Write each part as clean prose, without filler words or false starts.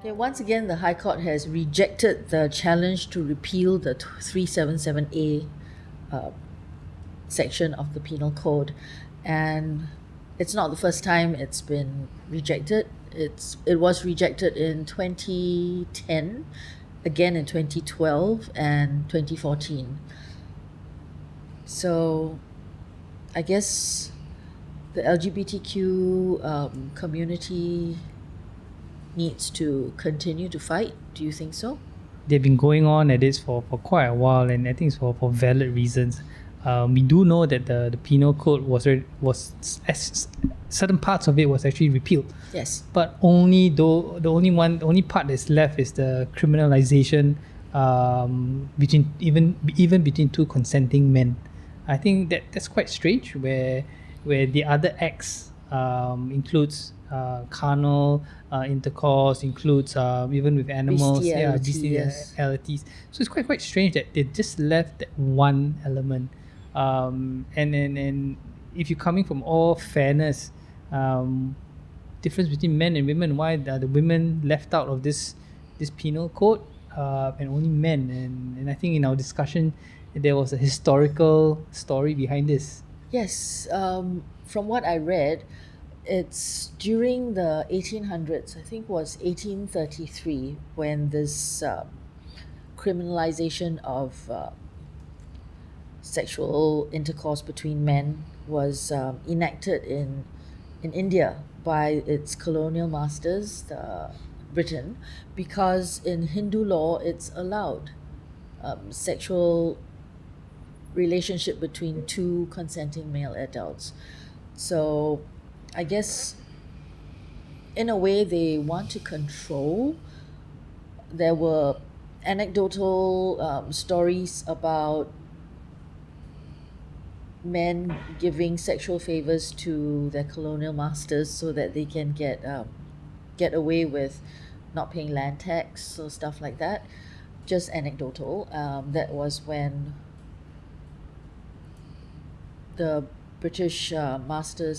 Okay, once again, the High Court has rejected the challenge to repeal the 377A section of the Penal Code, and it's not the first time it's been rejected. It was rejected in 2010, again in 2012, and 2014. So, I guess the LGBTQ community needs to continue to fight. Do you think so? They've been going on at this for quite a while, and I think it's for valid reasons. We do know that the Penal Code certain parts of it was actually repealed. Yes. But only only part that's left is the criminalisation between two consenting men. I think that's quite strange. Where the other acts includes carnal intercourse, includes even with animals, bestialities. So it's quite strange that they just left that one element. And if you're coming from all fairness, difference between men and women, why are the women left out of this penal code and only men? And I think in our discussion there was a historical story behind this. Yes, from what I read, it's during the 1800s, I think it was 1833, when this criminalization of sexual intercourse between men was enacted in India by its colonial masters, Britain, because in Hindu law it's allowed sexual relationship between two consenting male adults. So I guess in a way they want to control. There were anecdotal stories about men giving sexual favors to their colonial masters so that they can get away with not paying land tax or stuff like that. Just anecdotal. That was when the British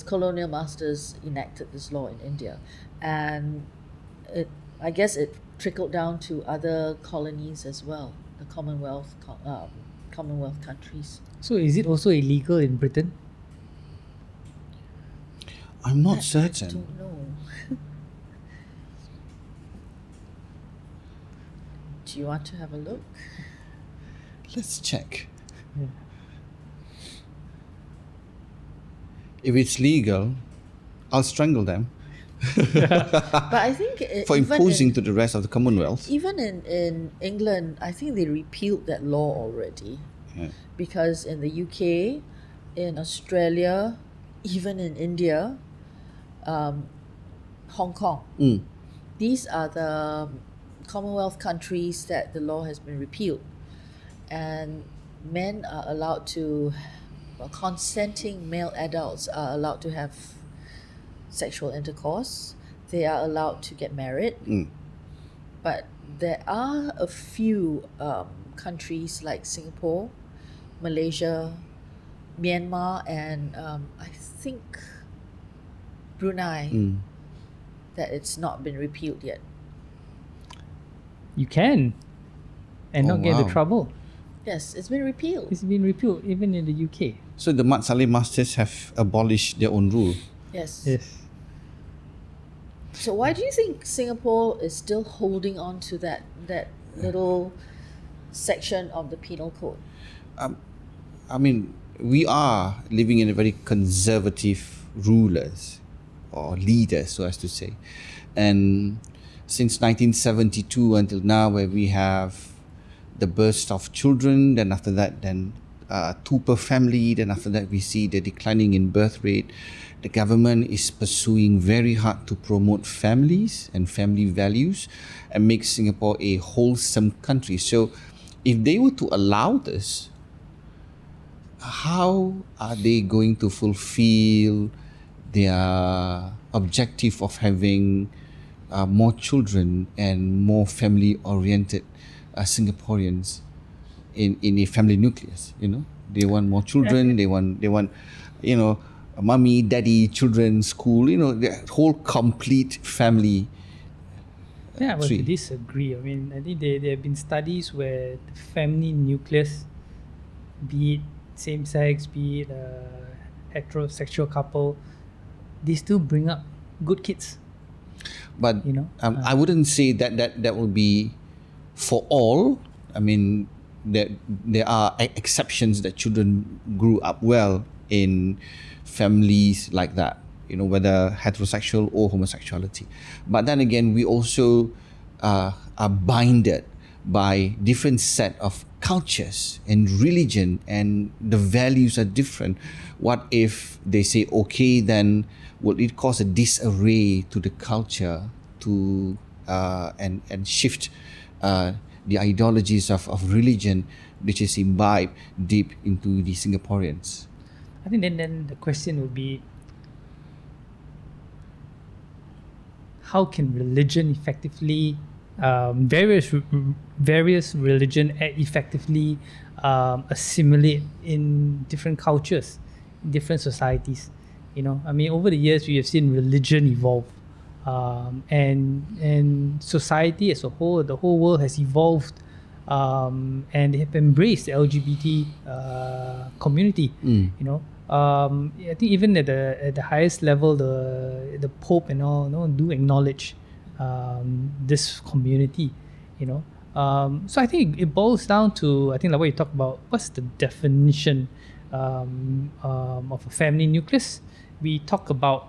colonial masters enacted this law in India, and I guess it trickled down to other colonies as well, the Commonwealth countries. So is it also illegal in Britain? I'm not certain. I don't know. Do you want to have a look? Let's check. Yeah. If it's legal, I'll strangle them. But I think for imposing to the rest of the Commonwealth. Even in England, I think they repealed that law already. Yeah. Because in the UK, in Australia, even in India, Hong Kong, these are the Commonwealth countries that the law has been repealed, and men are allowed to, consenting male adults are allowed to have sexual intercourse. They are allowed to get married. But there are a few countries like Singapore, Malaysia, Myanmar, and I think Brunei that it's not been repealed yet. You can and not get into trouble. Yes, it's been repealed. It's been repealed even in the UK. So the Mat Salleh masters have abolished their own rule. Yes. Yes. So why do you think Singapore is still holding on to that little section of the Penal Code? I mean, we are living in a very conservative rulers or leaders, so as to say. And since 1972 until now, where we have the burst of children, then after that, two per family, then after that we see the declining in birth rate. The government is pursuing very hard to promote families and family values and make Singapore a wholesome country. So if they were to allow this, how are they going to fulfill their objective of having more children and more family-oriented Singaporeans in a family nucleus? They want more children. They want mommy, daddy, children, school. The whole complete family. think I would Chee? disagree. I mean, I think there have been studies where the family nucleus, be it same sex, be it a heterosexual couple, they still bring up good kids. But You know, I wouldn't say that will be for all. I mean, there are exceptions that children grew up well in families like that. You know, whether heterosexual or homosexuality. But then again, we also are binded by different set of cultures and religion, and the values are different. What if they say okay, then will it cause a disarray to the culture to and shift the ideologies of religion which is imbibed deep into the Singaporeans? I think then the question would be, how can religion effectively, various religion effectively assimilate in different cultures, different societies? You know, I mean, over the years we have seen religion evolve, and society as a whole, the whole world has evolved, and they have embraced the LGBT community. You know, I think even at the highest level, the Pope and all, do acknowledge this community. You know, so I think it boils down to, I think, like what you talked about. What's the definition of a family nucleus? We talk about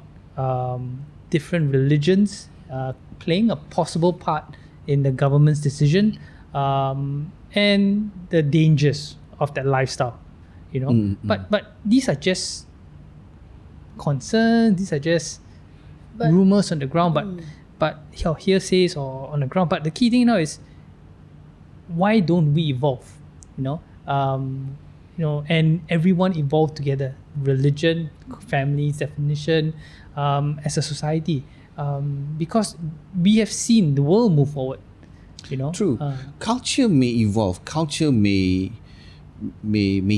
different religions playing a possible part in the government's decision, and the dangers of that lifestyle. You know, but these are just concerns. These are just rumors on the ground. But hearsays or on the ground. But the key thing now is, why don't we evolve? You know, and everyone evolve together. Religion, families, definition, as a society, because we have seen the world move forward. You know, True. Culture may evolve. Culture may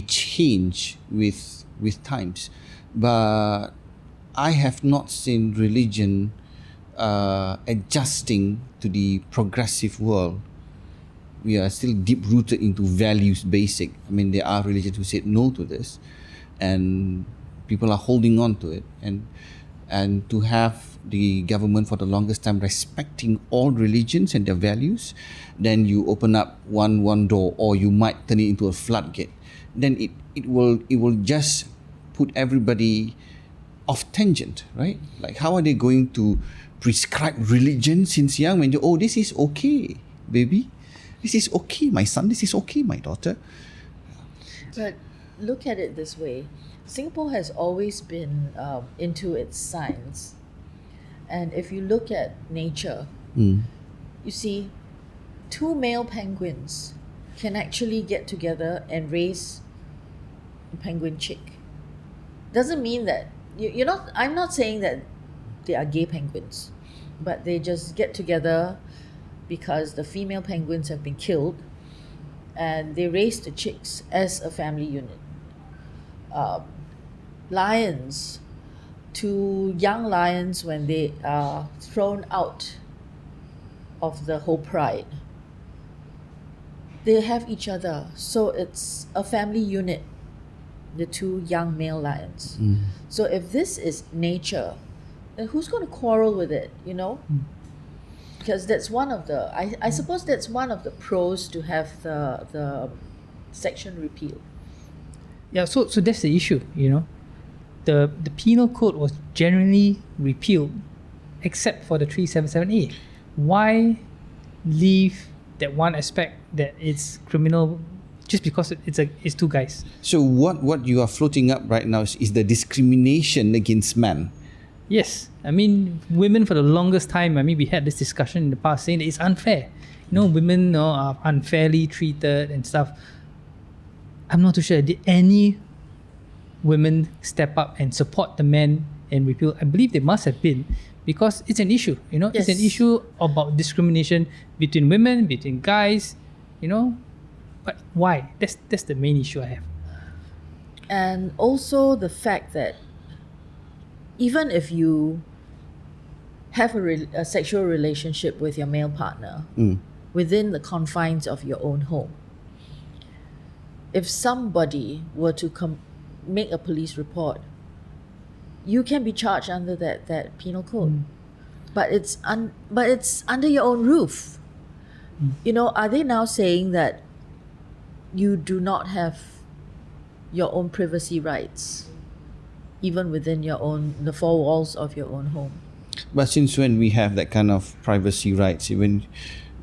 change with times, but I have not seen religion adjusting to the progressive world. We are still deep rooted into values basic. I mean, there are religions who said no to this, and people are holding on to it, and to have the government for the longest time respecting all religions and their values, then you open up one door, or you might turn it into a floodgate. Then it will just put everybody off tangent, right? Like, how are they going to prescribe religion since young when this is okay, baby, this is okay, my son, this is okay, my daughter. But look at it this way. Singapore has always been into its science. And if you look at nature, you see 2 male penguins can actually get together and raise a penguin chick. Doesn't mean that I'm not saying that they are gay penguins, but they just get together because the female penguins have been killed, and they raise the chicks as a family unit. Lions, 2 young lions, when they are thrown out of the whole pride, they have each other. So it's a family unit, the 2 young male lions. So if this is nature, then who's going to quarrel with it, you know? Because that's one of the, I suppose that's one of the pros to have the section repealed. Yeah, so that's the issue, you know. The Penal Code was generally repealed except for the 377A. Why leave that one aspect that it's criminal just because it's 2 guys? So what you are floating up right now is the discrimination against men. Yes, I mean, women for the longest time, I mean, we had this discussion in the past saying that it's unfair. You know, women are unfairly treated and stuff. I'm not too sure. Did any women step up and support the men and repeal? I believe they must have been, because it's an issue. You know, Yes. it's an issue about discrimination between women, between guys. You know, but why? That's the main issue I have. And also the fact that even if you have a sexual relationship with your male partner within the confines of your own home. If somebody were to make a police report, you can be charged under that penal code. But it's under your own roof. You know, are they now saying that you do not have your own privacy rights, even within the four walls of your own home? But since when we have that kind of privacy rights, even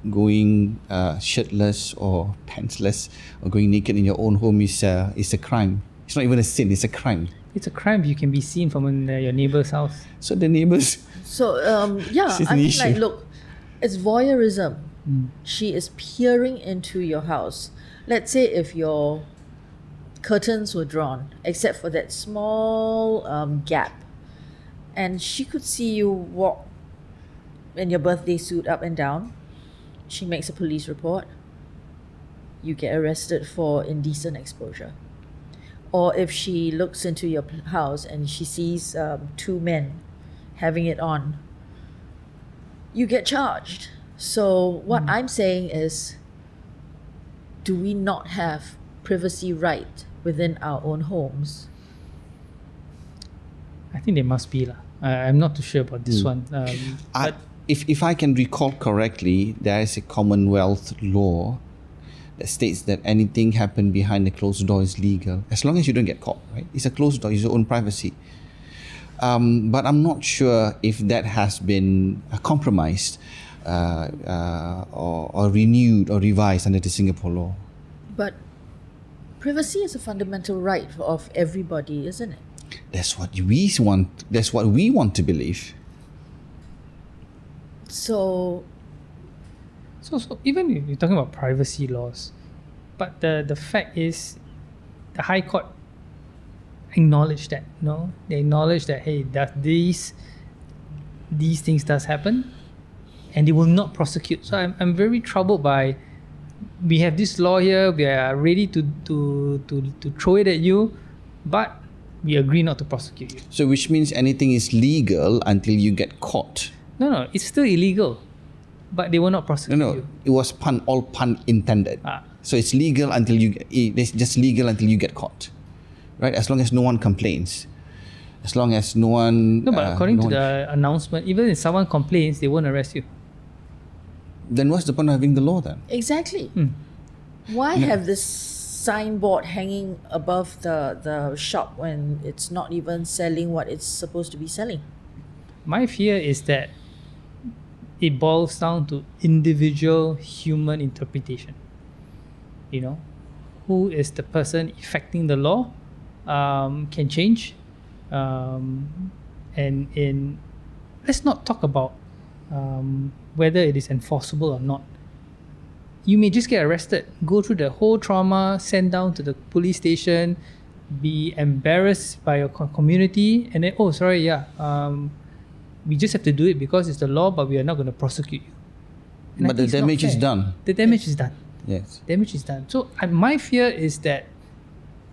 going shirtless or pantsless or going naked in your own home is a crime. It's not even a sin, it's a crime. It's a crime if you can be seen from your neighbor's house. So the neighbors... So, This is I an mean, issue. like, look, it's voyeurism. She is peering into your house. Let's say if your curtains were drawn, except for that small gap, and she could see you walk in your birthday suit up and down. She makes a police report. You get arrested for indecent exposure. Or if she looks into your house and she sees two men having it on, you get charged. So what I'm saying is, do we not have privacy right within our own homes? I think there must be. I'm not too sure about this one. But if I can recall correctly, there is a Commonwealth law that states that anything happened behind a closed door is legal, as long as you don't get caught, right? It's a closed door, it's your own privacy. But I'm not sure if that has been compromised or renewed or revised under the Singapore law. But privacy is a fundamental right of everybody, isn't it? That's what we want. That's what we want to believe. So even if you're talking about privacy laws, but the fact is, the High Court acknowledged that. They acknowledge that, hey, that these things does happen, and they will not prosecute. So I'm very troubled by, we have this law here, we are ready to throw it at you, but we agree not to prosecute you. So which means anything is legal until you get caught. No, it's still illegal, but they will not prosecute you. It was all pun intended. So it's legal until it's just legal until you get caught, right? As long as no one complains, as long as no one. No, but according to the announcement, even if someone complains, they won't arrest you. Then what's the point of having the law then? exactly. Why have this signboard hanging above the shop when it's not even selling what it's supposed to be selling? My fear is that it boils down to individual human interpretation. Who is the person effecting the law can change. And let's not talk about whether it is enforceable or not. You may just get arrested, go through the whole trauma, sent down to the police station, be embarrassed by your community, and then, we just have to do it because it's the law, but we are not going to prosecute you. And But the damage is done. The damage is done. Yes. Damage is done. So my fear is that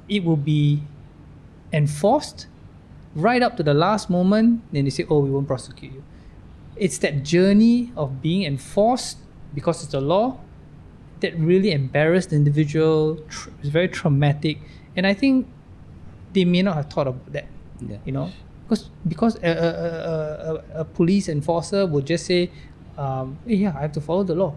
it will be enforced right up to the last moment, then they say, we won't prosecute you. It's that journey of being enforced because it's the law that really embarrassed the individual. It's very traumatic, and I think they may not have thought about that. Yeah. Because a police enforcer would just say, I have to follow the law.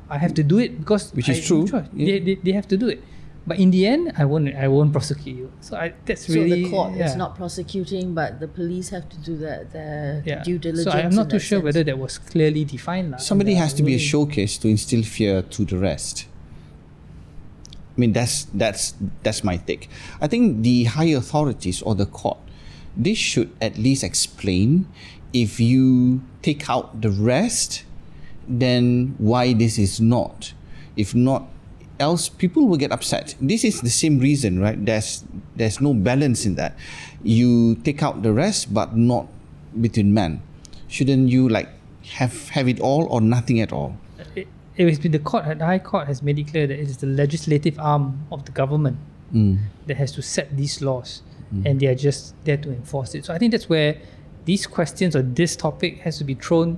I have to do it because Which is true. No choice. Yeah. They have to do it. But in the end, I won't prosecute you. So that's really... So the court is not prosecuting, but the police have to do their due diligence. So I'm not too sure sense. whether that was clearly defined. Somebody has to be a showcase to instill fear to the rest. I mean, that's my take. I think the higher authorities or the court, they should at least explain, if you take out the rest, then why this is not. If not, else people will get upset. This is the same reason, right? There's no balance in that. You take out the rest, but not between men. Shouldn't you have it all or nothing at all? It has been the High Court has made it clear that it is the legislative arm of the government that has to set these laws, and they are just there to enforce it. So I think that's where these questions or this topic has to be thrown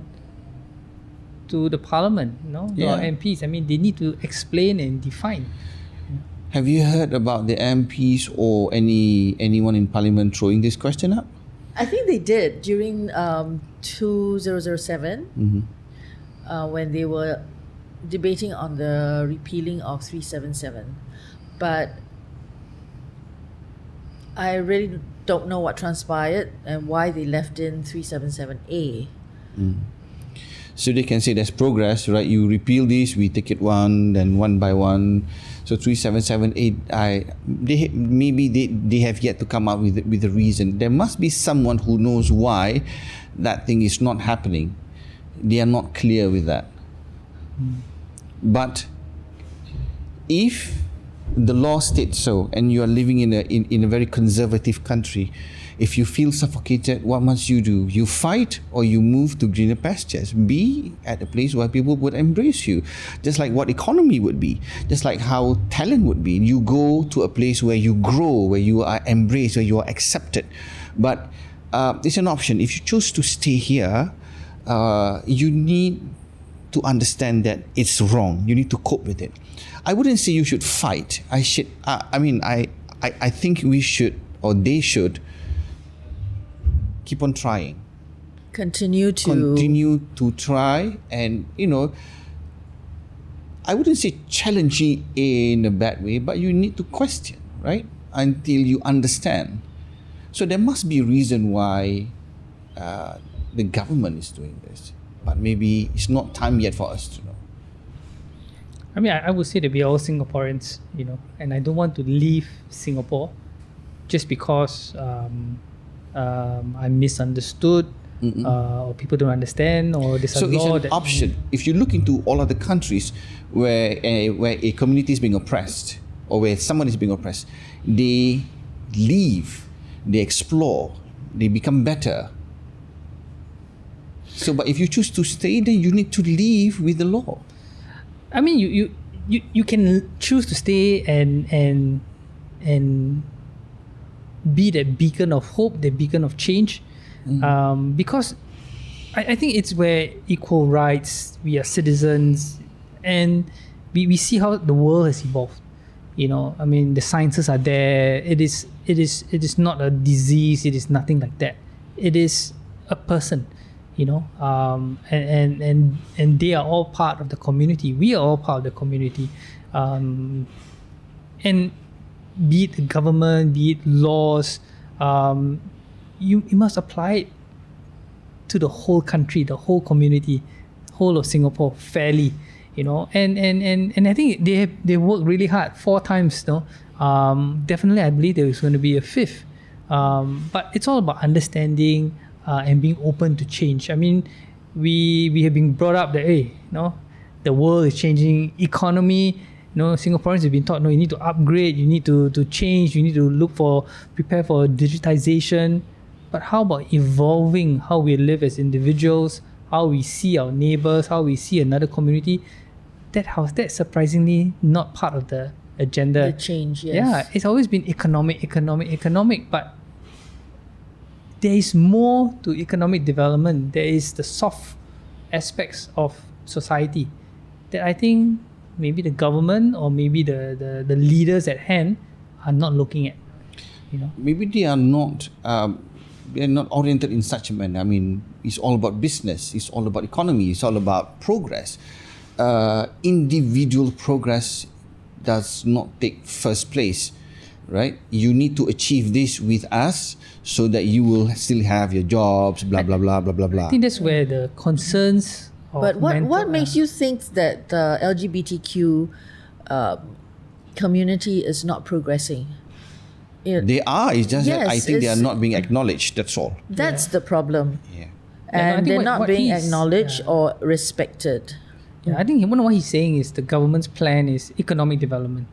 to the parliament, to our MPs. I mean, they need to explain and define. Have you heard about the MPs or anyone in parliament throwing this question up? I think they did during 2007 when they were debating on the repealing of 377. But I really don't know what transpired and why they left in 377A. So they can say there's progress, right? You repeal this, we take it one by one. So 3778, they have yet to come up with a reason. There must be someone who knows why that thing is not happening. They are not clear with that. But if the law states so, and you are living in a very conservative country, if you feel suffocated, what must you do? You fight or you move to greener pastures. Be at a place where people would embrace you. Just like what economy would be. Just like how talent would be. You go to a place where you grow, where you are embraced, where you are accepted. But it's an option. If you choose to stay here, you need to understand that it's wrong. You need to cope with it. I wouldn't say you should fight. I think we should, or they should, keep on trying. Continue to try, and I wouldn't say challenging in a bad way, but you need to question, right? Until you understand. So there must be a reason why the government is doing this. But maybe it's not time yet for us to know. I mean, I would say that we are all Singaporeans, and I don't want to leave Singapore just because I'm misunderstood, or people don't understand, or there's a law So it's an option. If you look into all other countries where a community is being oppressed, or where someone is being oppressed, they leave, they explore, they become better. So, but if you choose to stay, then you need to leave with the law. I mean, you can choose to stay and be that beacon of hope, that beacon of change, because I think it's where equal rights, we are citizens, and we see how the world has evolved. I mean, the sciences are there. It is not a disease. It is nothing like that. It is a person. And they are all part of the community. We are all part of the community, and be it the government, be it laws, you must apply it to the whole country, the whole community, whole of Singapore fairly, And I think they worked really hard 4 times. Definitely, I believe there is going to be a 5th. But it's all about understanding. And being open to change. I mean, we have been brought up that the world is changing, economy. Singaporeans have been taught, you need to upgrade, you need to change, you need to prepare for digitization. But how about evolving how we live as individuals, how we see our neighbors, how we see another community? That's surprisingly not part of the agenda. The change, yes. Yeah, it's always been economic, but there is more to economic development. There is the soft aspects of society that I think maybe the government or maybe the leaders at hand are not looking at. Maybe they are not oriented in such a manner. I mean, it's all about business. It's all about economy. It's all about progress. Individual progress does not take first place. Right? You need to achieve this with us so that you will still have your jobs, blah, blah, blah, blah, blah, blah. I think that's where the concerns of But what makes you think that the LGBTQ community is not progressing? They are. It's just that Yes, I think they are it's- not being acknowledged. That's all. That's the problem. Yeah. I And think they're not what being he's- acknowledged or respected. Yeah, I think what he's saying is the government's plan is economic development.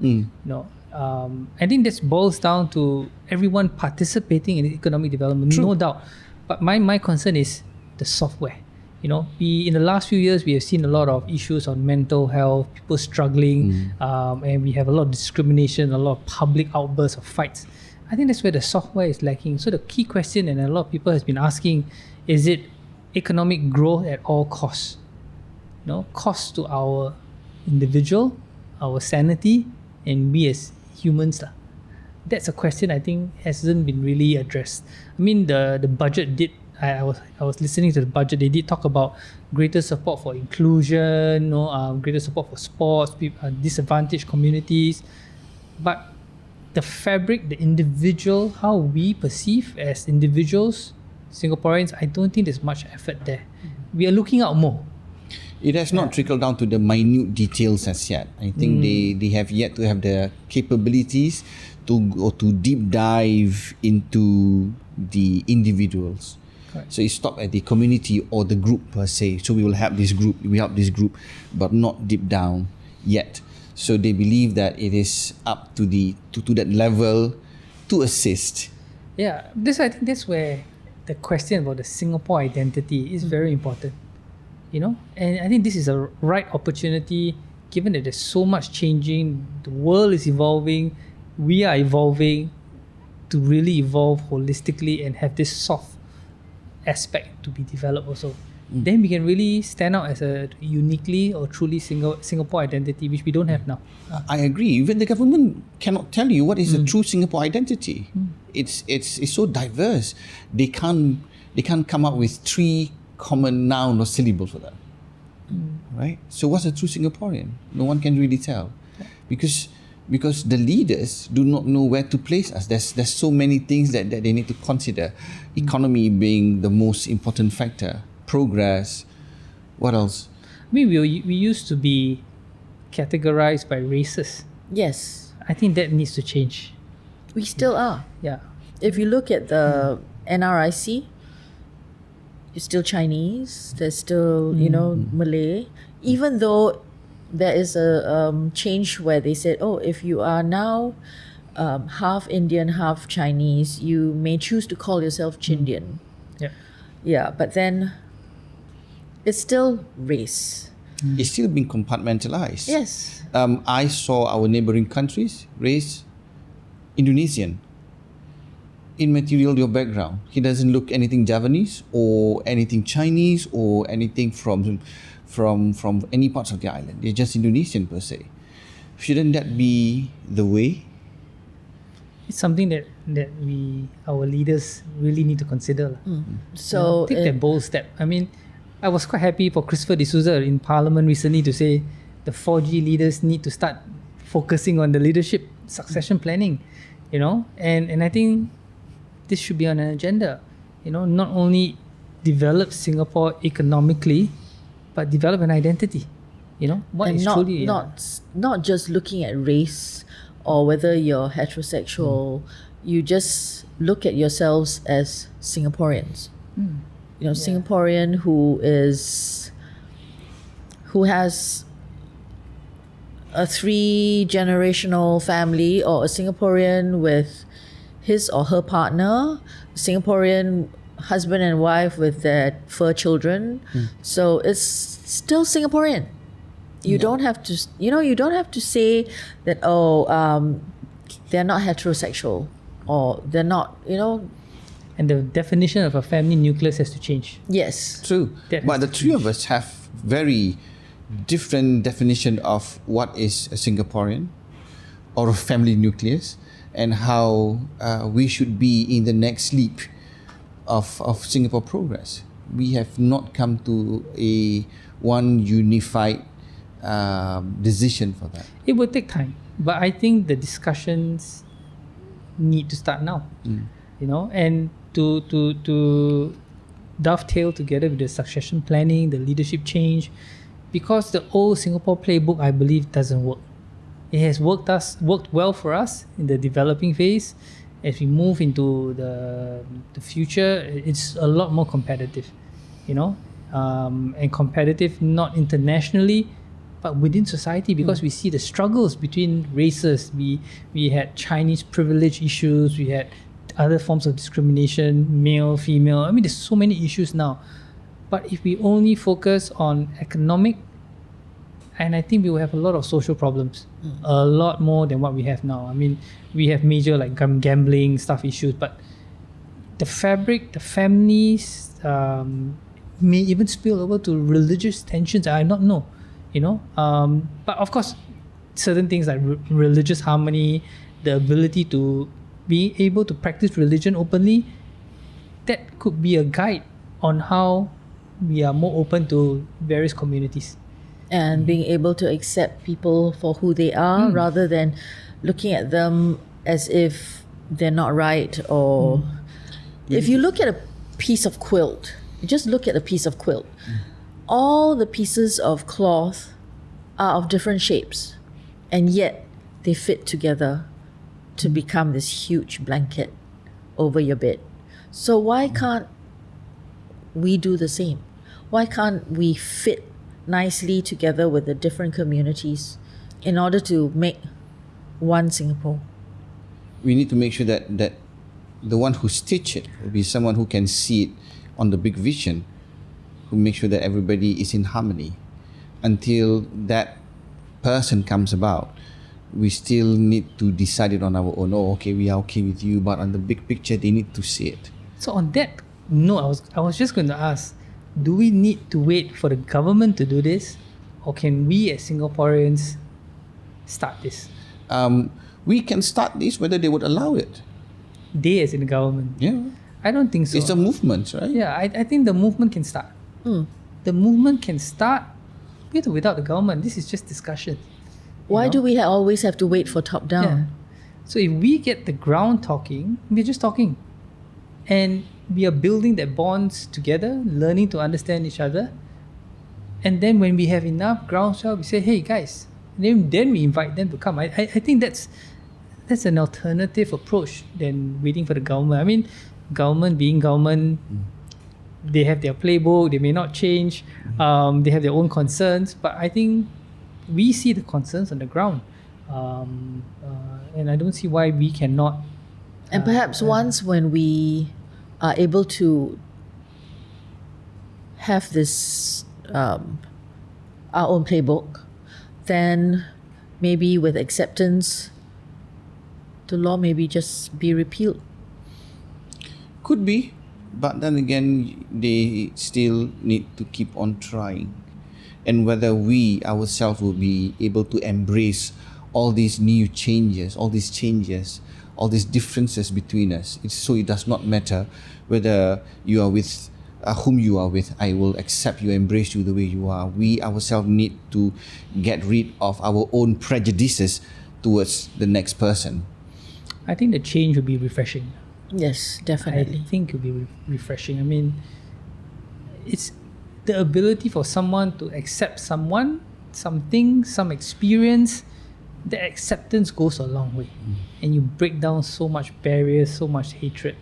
I think this boils down to everyone participating in economic development, True. no doubt. But my concern is the software. In the last few years, we have seen a lot of issues on mental health, people struggling, and we have a lot of discrimination, a lot of public outbursts of fights. I think that's where the software is lacking. So the key question, and a lot of people has been asking, is it economic growth at all costs? Cost to our individual, our sanity, and we as humans lah. That's a question I think hasn't been really addressed. I mean, the budget did. I was listening to the budget. They did talk about greater support for inclusion, greater support for sports, disadvantaged communities, but the fabric, the individual, how we perceive as individuals, Singaporeans, I don't think there's much effort there. We are looking out more. It has not trickled down to the minute details as yet. I think they have yet to have the capabilities to deep dive into the individuals. Correct. So it stopped at the community or the group per se. So we will help this group, but not deep down yet. So they believe that it is up to that level to assist. Yeah, I think that's where the question about the Singapore identity is very important. And I think this is a right opportunity, given that there's so much changing, the world is evolving, we are evolving, to really evolve holistically and have this soft aspect to be developed also. Then we can really stand out as a uniquely or truly Singapore identity, which we don't have now. I agree. Even the government cannot tell you what is a true Singapore identity. It's so diverse. They can't come up with 3 common noun or syllable for that. Right? So what's a true Singaporean? No one can really tell. Because the leaders do not know where to place us. There's so many things that they need to consider. Economy being the most important factor. Progress. What else? I mean, we used to be categorized by races. Yes, I think that needs to change. we still are. Yeah. If you look at the NRIC, it's still Chinese, there's still, Malay. Even though there is a change where they said, if you are now half Indian, half Chinese, you may choose to call yourself Chindian. Yeah. Yeah, but then it's still race. It's still being compartmentalized. Yes. I saw our neighboring countries race Indonesian. Immaterial your background. He doesn't look anything Javanese or anything Chinese or anything from any parts of the island. They're just Indonesian per se. Shouldn't that be the way? It's something that our leaders really need to consider. So take that bold step. I mean, I was quite happy for Christopher D'Souza in Parliament recently to say the 4G leaders need to start focusing on the leadership succession planning, and I think this should be on an agenda. Not only develop Singapore economically, but develop an identity. What and is not, truly not just looking at race or whether you're heterosexual. You just look at yourselves as Singaporeans. Singaporean who has a 3-generational family, or a Singaporean with his or her partner, Singaporean husband and wife with their 4 children. So it's still Singaporean. You don't have to, you don't have to say that, they're not heterosexual or they're not, and the definition of a family nucleus has to change. Yes. True. That But has the to 3 of us have very different definition of what is a Singaporean or a family nucleus, and how we should be in the next leap of Singapore progress. We have not come to one unified decision for that. It will take time, but I think the discussions need to start now. And to dovetail together with the succession planning, the leadership change, because the old Singapore playbook, I believe, doesn't work. It has worked well for us in the developing phase. As we move into the future, it's a lot more competitive, and competitive not internationally, but within society, because we see the struggles between races. We had Chinese privilege issues, we had other forms of discrimination, male, female. I mean, there's so many issues now. But if we only focus on economic and I think we will have a lot of social problems, a lot more than what we have now. I mean, we have major like gambling stuff issues, but the fabric, the families, may even spill over to religious tensions. I don't know, but of course, certain things like religious harmony, the ability to be able to practice religion openly, that could be a guide on how we are more open to various communities. And being able to accept people for who they are rather than looking at them as if they're not right. Or if you look at a piece of quilt, you just look at a piece of quilt, all the pieces of cloth are of different shapes, and yet they fit together to become this huge blanket over your bed. So why can't we do the same? Why can't we fit nicely together with the different communities in order to make one Singapore? We need to make sure that the one who stitch it will be someone who can see it on the big vision, who make sure that everybody is in harmony. Until that person comes about, we still need to decide it on our own. Oh, okay, we are okay with you, but on the big picture, they need to see it. So on that note, I was just going to ask, do we need to wait for the government to do this, or can we as Singaporeans start this? We can start this whether they would allow it. They as in the government? Yeah. I don't think so. It's a movement, right? Yeah, I think the movement can start. The movement can start with or without the government. This is just discussion. Why do we always have to wait for top down? Yeah. So if we get the ground talking, we're just talking. And we are building that bonds together, learning to understand each other. And then when we have enough groundswell, we say, hey guys, then we invite them to come. I think that's an alternative approach than waiting for the government. I mean, government being government, they have their playbook, they may not change, they have their own concerns, but I think we see the concerns on the ground. And I don't see why we cannot. And perhaps once when we are able to have this, our own playbook, then maybe with acceptance, the law maybe just be repealed. Could be, but then again, they still need to keep on trying. And whether we ourselves will be able to embrace all these new changes, all these differences between us. It does not matter whether you are with whom you are with. I will accept you, embrace you the way you are. We ourselves need to get rid of our own prejudices towards the next person. I think the change would be refreshing. Yes, definitely. I think it would be refreshing. I mean, it's the ability for someone to accept someone, something, some experience. The acceptance goes a long way. And you break down so much barriers, so much hatred.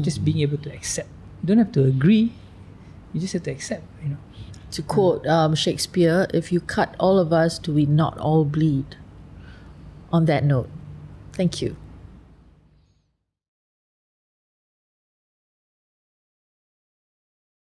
Just being able to accept. You don't have to agree. You just have to accept, To quote Shakespeare, if you cut all of us, do we not all bleed? On that note, thank you.